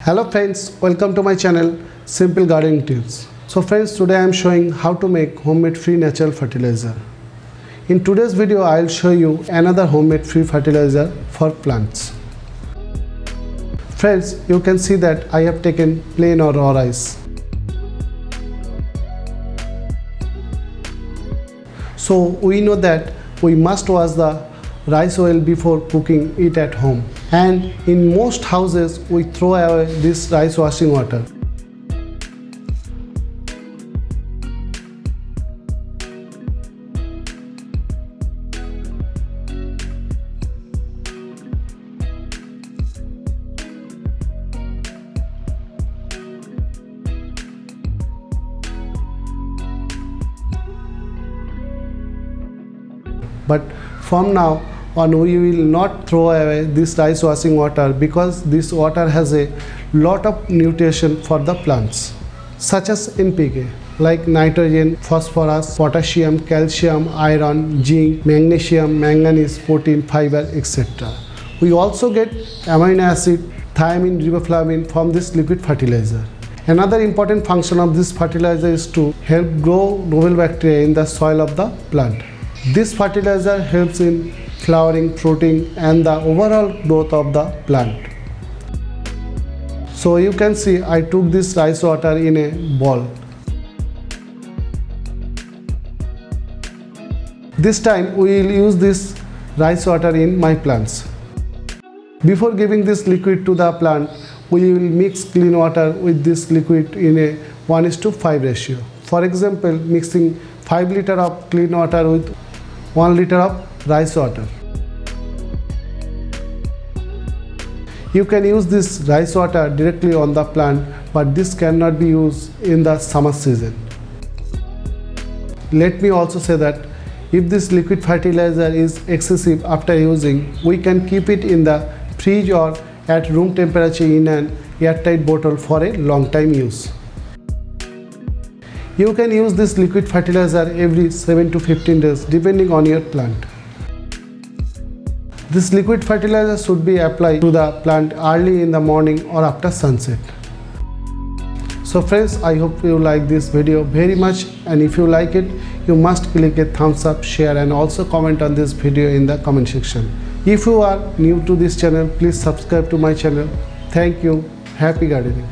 Hello friends, welcome to my channel Simple Gardening Tips. So friends, today I am showing how to make homemade free natural fertilizer. In today's video I will show you another homemade free fertilizer for plants. Friends, you can see that I have taken plain or raw rice. So we know that we must wash the rice oil before cooking it at home, and in most houses we throw away this rice washing water. But from now on we will not throw away this rice washing water, because this water has a lot of nutrition for the plants, such as NPK like nitrogen, phosphorus, potassium, calcium, iron, zinc, magnesium, manganese, protein, fiber, etc. We also get amino acid, thiamine, riboflavin from this liquid fertilizer. Another important function of this fertilizer is to help grow novel bacteria in the soil of the plant. This fertilizer helps in flowering, fruiting and the overall growth of the plant. So you can see I took this rice water in a bowl. This time we will use this rice water in my plants. Before giving this liquid to the plant, we will mix clean water with this liquid in a 1:5 ratio. For example, mixing 5 liters of clean water with 1 liter of rice water. You can use this rice water directly on the plant, but this cannot be used in the summer season. Let me also say that if this liquid fertilizer is excessive after using, we can keep it in the fridge or at room temperature in an airtight bottle for a long time use. You can use this liquid fertilizer every 7 to 15 days depending on your plant. This liquid fertilizer should be applied to the plant early in the morning or after sunset. So friends, I hope you like this video very much, and if you like it, you must click a thumbs up, share and also comment on this video in the comment section. If you are new to this channel, please subscribe to my channel. Thank you. Happy gardening.